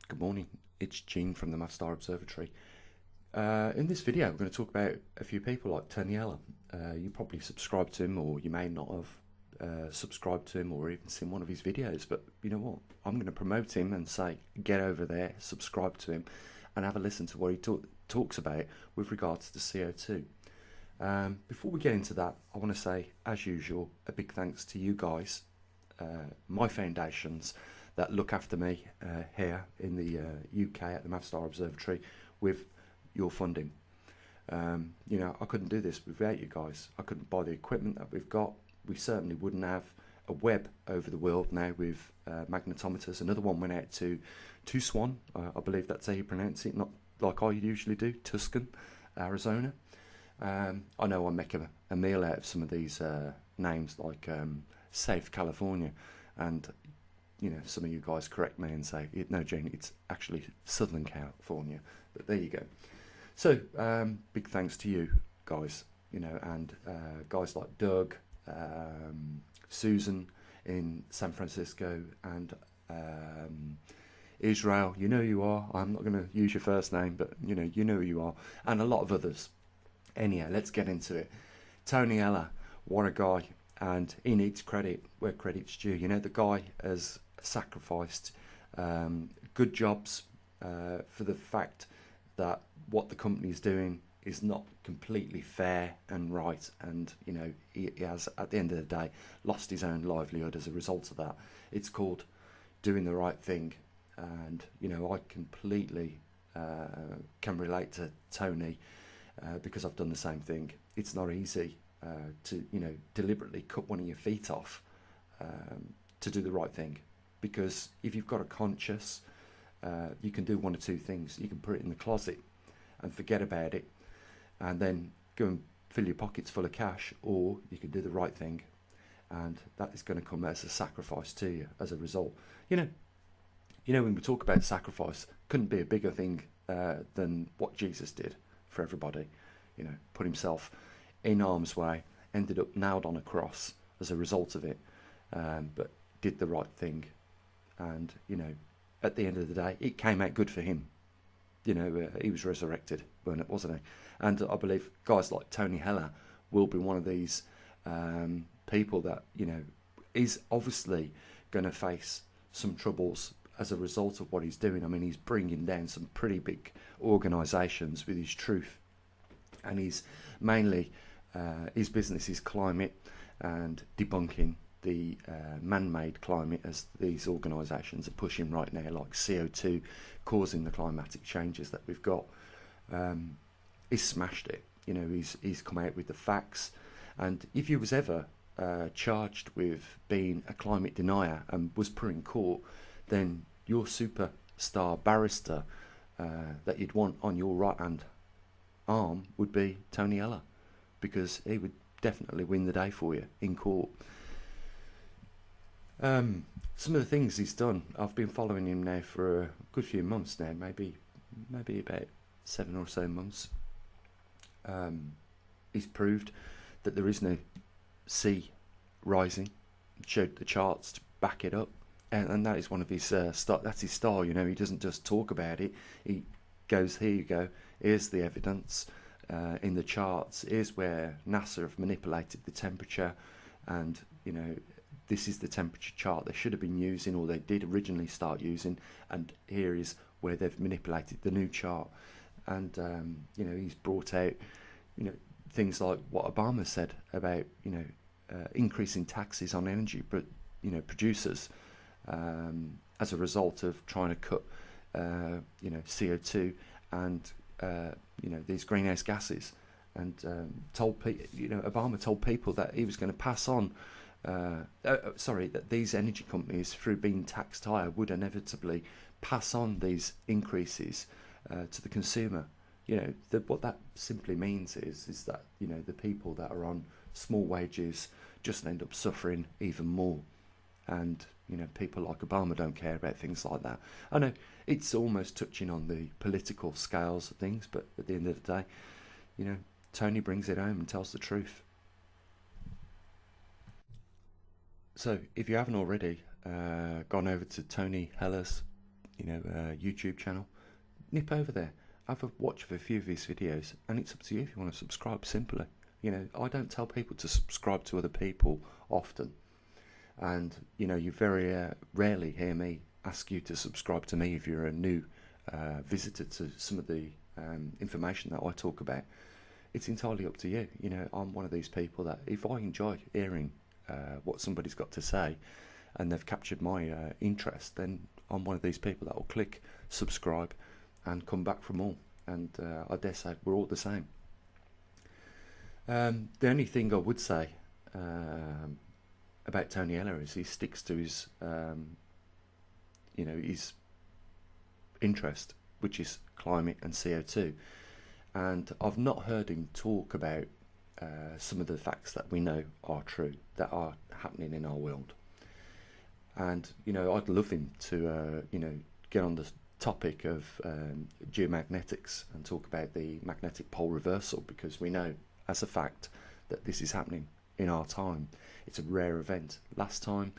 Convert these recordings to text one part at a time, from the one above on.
Good morning, it's Gene from the maverickstar Observatory. In this video, we're going to talk about a few people like Tony Ellis. You probably subscribed to him, or you may not have subscribed to him or even seen one of his videos, but you know what? I'm going to promote him and say, get over there, subscribe to him, and have a listen to what he talks about with regards to CO2. Before we get into that, I want to say, as usual, a big thanks to you guys, my foundations that look after me here in the UK at the maverickstar Observatory with your funding. You know, I couldn't do this without you guys. I couldn't buy the equipment that we've got. We certainly wouldn't have a web over the world now with magnetometers. Another one went out to Tucson, I believe that's how you pronounce it, not like I usually do, Tucson, Arizona. I know I make a meal out of some of these names like South California, and you know, some of you guys correct me and say, no, Jane, it's actually Southern California. But there you go. So, big thanks to you guys, you know, and guys like Doug, Susan in San Francisco, and Israel. You know who you are. I'm not going to use your first name, but you know who you are, and a lot of others. Anyhow, let's get into it. Tony Ellis, what a guy, and he needs credit where credit's due. You know, the guy has sacrificed good jobs for the fact that what the company is doing is not completely fair and right, and you know, he has at the end of the day lost his own livelihood as a result of that. It's called doing the right thing, and you know, I completely can relate to Tony because I've done the same thing. It's not easy to, you know, deliberately cut one of your feet off to do the right thing, because if you've got a conscience, you can do one of two things. You can put it in the closet and forget about it and then go and fill your pockets full of cash, or you can do the right thing, and that is going to come as a sacrifice to you as a result. You know when we talk about sacrifice, couldn't be a bigger thing than what Jesus did for everybody. You know, put himself in harm's way, ended up nailed on a cross as a result of it, but did the right thing. And you know, at the end of the day, it came out good for him. You know, he was resurrected, wasn't he? And I believe guys like Tony Ellis will be one of these people that, you know, is obviously going to face some troubles as a result of what he's doing. I mean, he's bringing down some pretty big organisations with his truth, and he's mainly his business is climate and debunking the man-made climate, as these organisations are pushing right now, like CO2 causing the climatic changes that we've got. He's smashed it. You know, he's come out with the facts, and if he was ever charged with being a climate denier and was put in court, then your superstar barrister that you'd want on your right hand arm would be Tony Ellis, because he would definitely win the day for you in court. Some of the things he's done, I've been following him now for a good few months now, maybe about 7 or so months. He's proved that there is no sea rising, showed the charts to back it up, and that is one of his that's his style. You know, he doesn't just talk about it. He goes, here you go, here's the evidence in the charts, here's where NASA have manipulated the temperature, and you know, this is the temperature chart they should have been using, or they did originally start using, and here is where they've manipulated the new chart. And you know, he's brought out, you know, things like what Obama said about, you know, increasing taxes on energy, but you know, producers as a result of trying to cut you know, CO2 and you know, these greenhouse gases, and you know, Obama told people that he was going to pass on that these energy companies, through being taxed higher, would inevitably pass on these increases to the consumer. You know, what that simply means is that, you know, the people that are on small wages just end up suffering even more. And you know, people like Obama don't care about things like that. I know it's almost touching on the political scales of things, but at the end of the day, you know, Tony brings it home and tells the truth. So if you haven't already gone over to Tony Ellis YouTube channel, nip over there, have a watch of a few of his videos, and it's up to you if you want to subscribe. Simply, I don't tell people to subscribe to other people often, and you very rarely hear me ask you to subscribe to me if you're a new visitor to some of the information that I talk about. It's entirely up to you. I'm one of these people that if I enjoy hearing what somebody's got to say and they've captured my interest, then I'm one of these people that will click subscribe and come back for more. And I dare say we're all the same. The only thing I would say about Tony Ellis is he sticks to his his interest, which is climate and CO2. And I've not heard him talk about some of the facts that we know are true, that are happening in our world. And I'd love him to get on the topic of geomagnetics and talk about the magnetic pole reversal, because we know as a fact that this is happening in our time. It's a rare event. Last time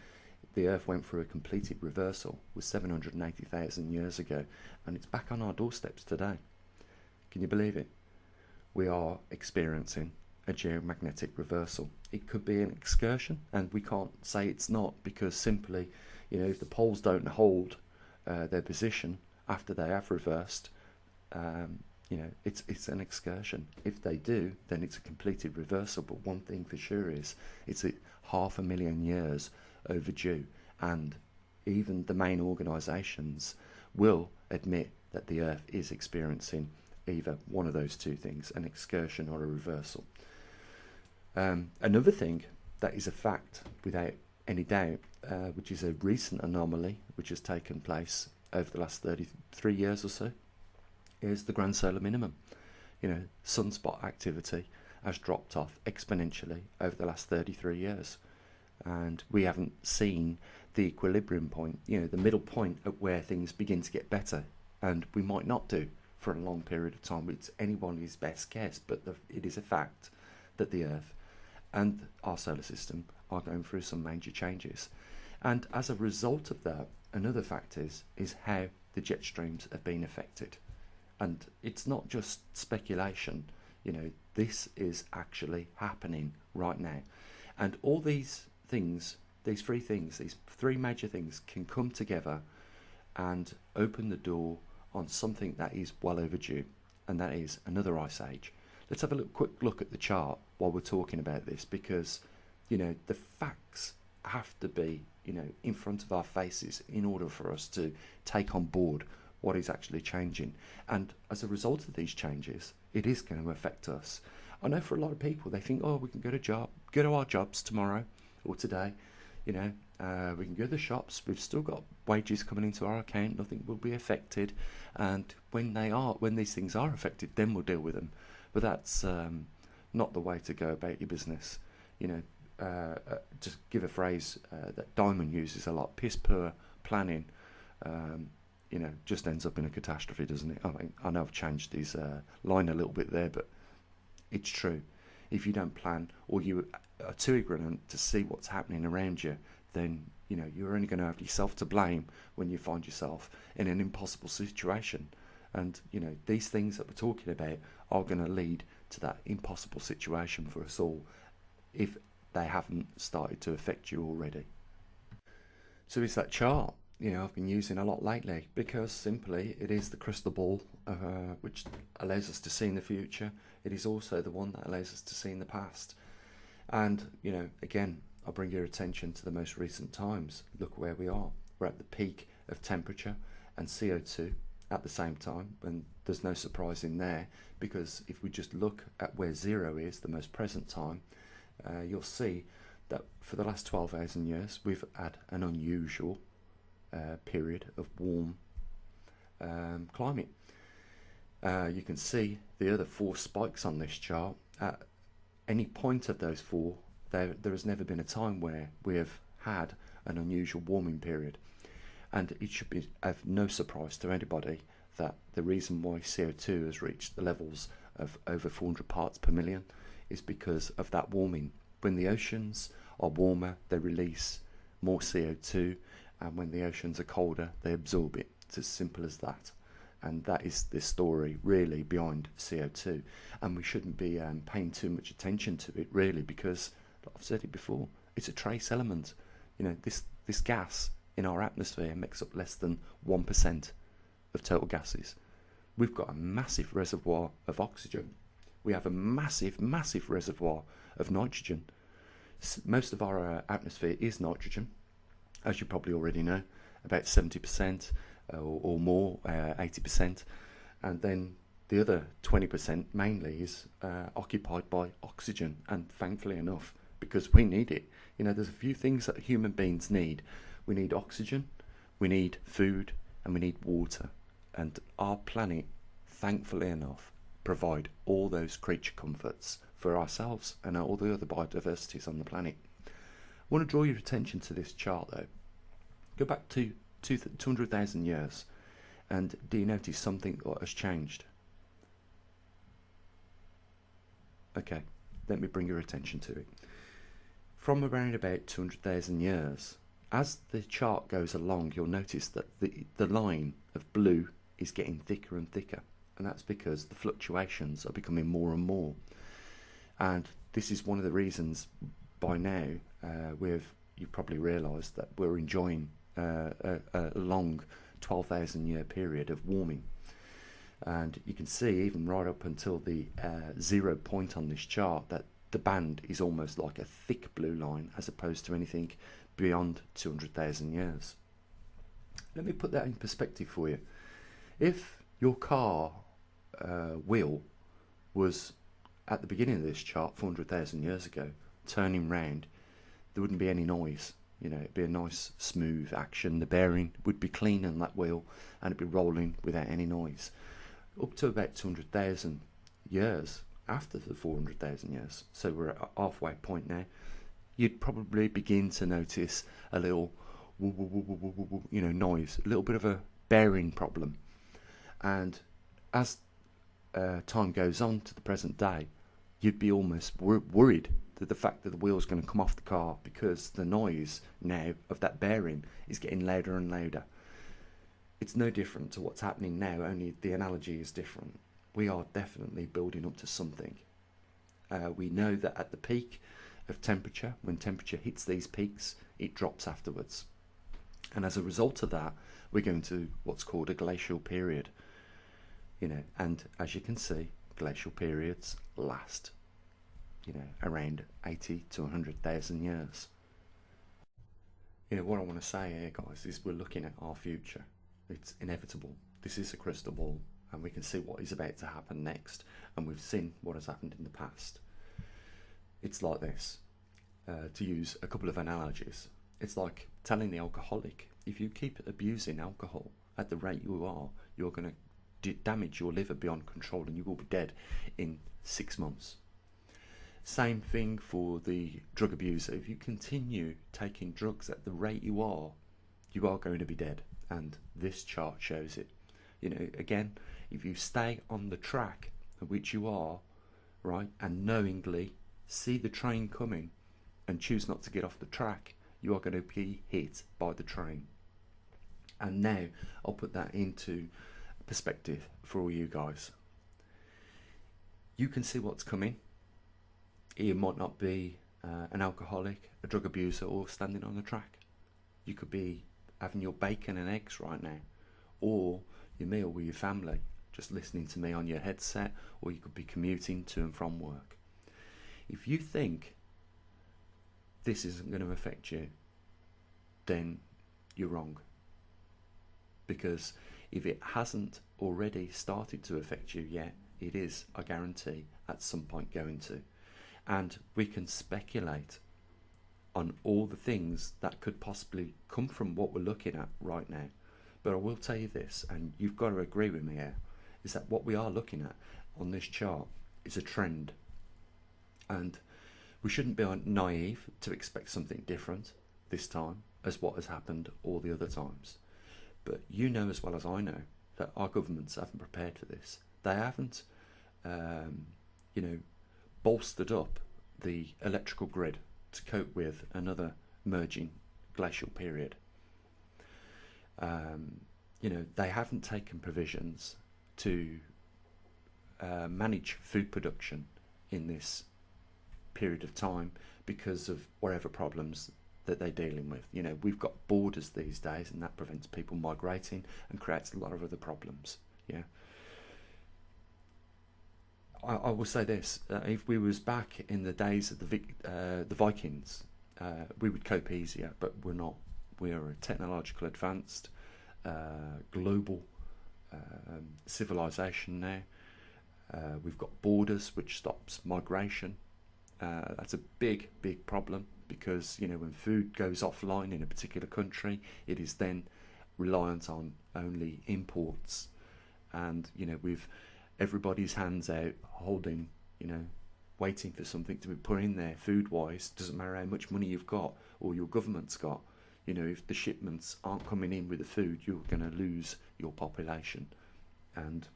the Earth went through a completed reversal was 780,000 years ago, and it's back on our doorsteps today. Can you believe it? We are experiencing a geomagnetic reversal. It could be an excursion, and we can't say it's not, because simply, if the poles don't hold their position after they have reversed, it's an excursion. If they do, then it's a completed reversal. But one thing for sure is it's 500,000 years overdue, and even the main organisations will admit that the Earth is experiencing either one of those two things, an excursion or a reversal. Another thing that is a fact without any doubt, which is a recent anomaly which has taken place over the last 33 years or so, is the grand solar minimum. Sunspot activity has dropped off exponentially over the last 33 years, and we haven't seen the equilibrium point, the middle point at where things begin to get better, and we might not do for a long period of time. It's anybody's best guess, but it is a fact that the Earth and our solar system are going through some major changes. And as a result of that, another fact is how the jet streams have been affected. And it's not just speculation, this is actually happening right now. And all these things, these three major things can come together and open the door on something that is well overdue, and that is another ice age. Let's have a quick look at the chart while we're talking about this, because the facts have to be in front of our faces in order for us to take on board what is actually changing. And as a result of these changes, it is going to affect us. I know for a lot of people, they think, we can go to our jobs tomorrow or today. We can go to the shops, we've still got wages coming into our account, nothing will be affected, and when these things are affected, then we'll deal with them. But that's not the way to go about your business. Just give a phrase that Diamond uses a lot: piss poor planning just ends up in a catastrophe, doesn't it? I know I've changed his line a little bit there, but it's true. If you don't plan, or you are too ignorant to see what's happening around you, then you're only going to have yourself to blame when you find yourself in an impossible situation. And these things that we're talking about are going to lead to that impossible situation for us all, if they haven't started to affect you already. So it's that chart I've been using a lot lately, because simply it is the crystal ball which allows us to see in the future. It is also the one that allows us to see in the past. And again, I'll bring your attention to the most recent times. Look where we are. We're at the peak of temperature and CO2 at the same time, and there's no surprise in there, because if we just look at where zero is, the most present time, you'll see that for the last 12,000 years we've had an unusual period of warm climate. You can see the other four spikes on this chart. At any point of those four, there has never been a time where we have had an unusual warming period. And it should be of no surprise to anybody that the reason why CO2 has reached the levels of over 400 parts per million is because of that warming. When the oceans are warmer, they release more CO2, and when the oceans are colder, they absorb it. It's as simple as that. And that is the story really behind CO2. And we shouldn't be paying too much attention to it really, because I've said it before, it's a trace element. You know, this gas in our atmosphere makes up less than 1% of total gases. We've got a massive reservoir of oxygen. We have a massive, massive reservoir of nitrogen. Most of our atmosphere is nitrogen, as you probably already know, about 70% or more, 80%. And then the other 20% mainly is occupied by oxygen, and thankfully enough, because we need it. You know, there's a few things that human beings need. We need oxygen, we need food, and we need water. And our planet, thankfully enough, provide all those creature comforts for ourselves and all the other biodiversities on the planet. I want to draw your attention to this chart though. Go back to 200,000 years, and do you notice something has changed? Okay, let me bring your attention to it. From around about 200,000 years, as the chart goes along, you'll notice that the line of blue is getting thicker and thicker, and that's because the fluctuations are becoming more and more. And this is one of the reasons by now you've probably realised that we're enjoying a long 12,000 year period of warming. And you can see even right up until the 0 point on this chart that the band is almost like a thick blue line as opposed to anything beyond 200,000 years. Let me put that in perspective for you. If your car wheel was at the beginning of this chart 400,000 years ago, turning round, there wouldn't be any noise. You know, it'd be a nice smooth action. The bearing would be clean on that wheel and it'd be rolling without any noise. Up to about 200,000 years after the 400,000 years, so we're at a halfway point now, you'd probably begin to notice a little you know, noise, a little bit of a bearing problem. And as time goes on to the present day, you'd be almost worried that the fact that the wheel's going to come off the car, because the noise now of that bearing is getting louder and louder. It's no different to what's happening now, only the analogy is different. We are definitely building up to something. We know that at the peak of temperature, when temperature hits these peaks, it drops afterwards. And as a result of that, we're going to what's called a glacial period. You know, and as you can see, glacial periods last, you know, around 80 to 100,000 years. You know, what I want to say here, guys, is we're looking at our future. It's inevitable. This is a crystal ball, and we can see what is about to happen next, and we've seen what has happened in the past. It's like this, to use a couple of analogies. It's like telling the alcoholic, if you keep abusing alcohol at the rate you are, you're going to damage your liver beyond control and you will be dead in 6 months. Same thing for the drug abuser. If you continue taking drugs at the rate you are going to be dead, and this chart shows it. You know, again, if you stay on the track at which you are, right, and knowingly see the train coming and choose not to get off the track, you are going to be hit by the train. And now I'll put that into perspective for all you guys. You can see what's coming. You might not be an alcoholic, a drug abuser, or standing on the track. You could be having your bacon and eggs right now, or your meal with your family, just listening to me on your headset, or you could be commuting to and from work. If you think this isn't going to affect you, then you're wrong. Because if it hasn't already started to affect you yet, it is, I guarantee, at some point going to. And we can speculate on all the things that could possibly come from what we're looking at right now. But I will tell you this, and you've got to agree with me here, is that what we are looking at on this chart is a trend. And we shouldn't be naive to expect something different this time as what has happened all the other times. But you know as well as I know that our governments haven't prepared for this. They haven't, you know, bolstered up the electrical grid to cope with another emerging glacial period. You know, they haven't taken provisions to manage food production in this period of time because of whatever problems that they're dealing with. You know, we've got borders these days, and that prevents people migrating and creates a lot of other problems. Yeah. I will say this: if we was back in the days of the Vikings, we would cope easier, but we're not. We are a technological advanced, global civilization now. We've got borders, which stops migration. That's a big problem, because you know, when food goes offline in a particular country, it is then reliant on only imports, and you know, with everybody's hands out holding, you know, waiting for something to be put in there food wise. Doesn't matter how much money you've got or your government's got, you know, if the shipments aren't coming in with the food, you're going to lose your population. And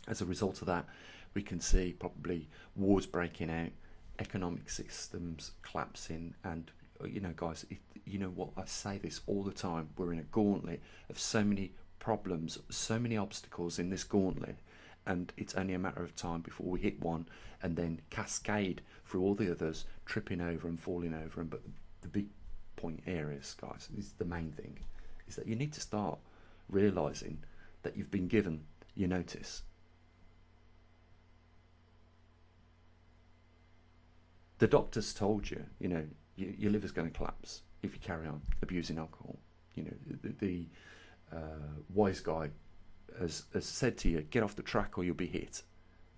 as a result of that, we can see probably wars breaking out, economic systems collapsing, and you know, guys, you know what, I say this all the time, we're in a gauntlet of so many problems, so many obstacles in this gauntlet, and it's only a matter of time before we hit one and then cascade through all the others, tripping over and falling over them. But the big point here is, guys, this is the main thing, is that you need to start realising that you've been given your notice. The doctors told you, you know, your liver's going to collapse if you carry on abusing alcohol. You know, the wise guy has said to you, get off the track or you'll be hit.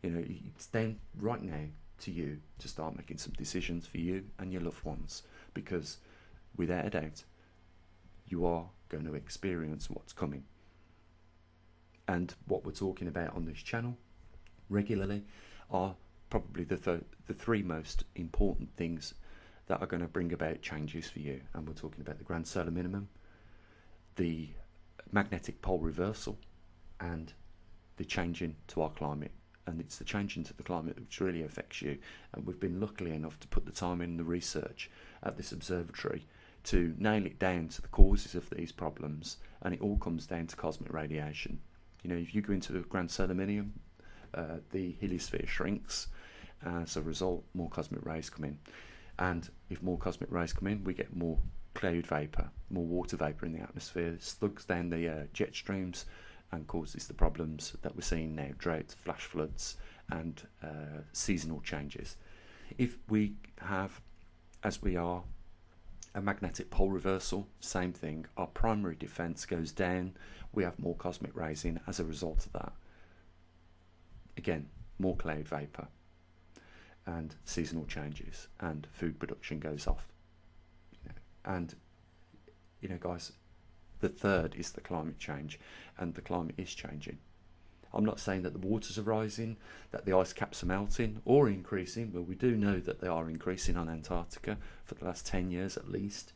You know, it's then right now to you to start making some decisions for you and your loved ones, because without a doubt, you are going to experience what's coming. And what we're talking about on this channel regularly are probably the three most important things that are going to bring about changes for you. And we're talking about the grand solar minimum, the magnetic pole reversal, and the changing to our climate. And it's the changing to the climate which really affects you. And we've been lucky enough to put the time in the research at this observatory to nail it down to the causes of these problems, and it all comes down to cosmic radiation. You know, if you go into the grand solar minimum, the heliosphere shrinks. As a result, more cosmic rays come in, and if more cosmic rays come in, we get more cloud vapor, more water vapor in the atmosphere, slugs down the jet streams, and causes the problems that we're seeing now: droughts, flash floods, and seasonal changes. If we have, as we are, a magnetic pole reversal, same thing. Our primary defense goes down. We have more cosmic rays in as a result of that. Again, more cloud vapor and seasonal changes, and food production goes off. You know, and you know, guys, the third is the climate change, and the climate is changing. I'm not saying that the waters are rising, that the ice caps are melting or increasing. Well, we do know that they are increasing on Antarctica for the last 10 years at least.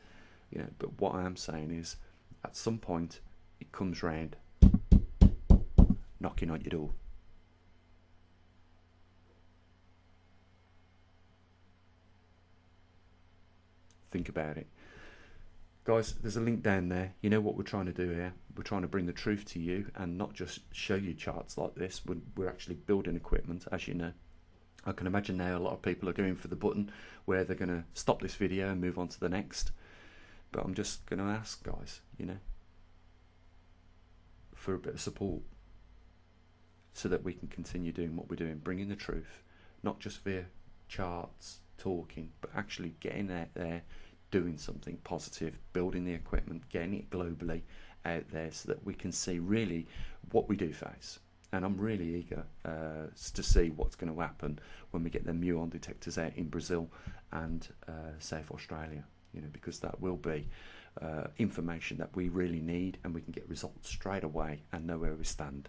You know, but what I am saying is, at some point, it comes round, knocking on your door. Think about it. Guys, there's a link down there. You know what we're trying to do here? We're trying to bring the truth to you and not just show you charts like this. We're actually building equipment, as you know. I can imagine now a lot of people are going for the button where they're going to stop this video and move on to the next. But I'm just going to ask, guys, you know, for a bit of support so that we can continue doing what we're doing, bringing the truth, not just via charts, talking, but actually getting out there, doing something positive, building the equipment, getting it globally out there so that we can see really what we do face. And I'm really eager to see what's going to happen when we get the muon detectors out in Brazil and South Australia, you know, because that will be information that we really need, and we can get results straight away and know where we stand.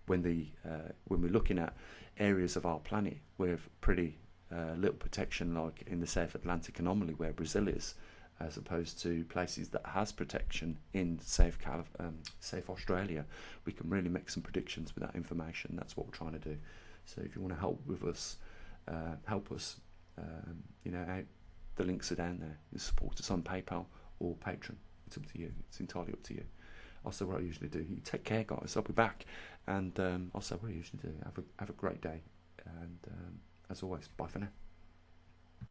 When we're looking at areas of our planet with pretty little protection, like in the South Atlantic anomaly where Brazil is, as opposed to places that has protection in South Australia, we can really make some predictions with that information. That's what we're trying to do. So if you want to help with us, help us, you know, out, the links are down there. You support us on PayPal or Patreon. It's up to you. It's entirely up to you. I'll say what I usually do. You take care, guys. I'll be back, and I'll say what I usually do. Have a great day, and as always, bye for now.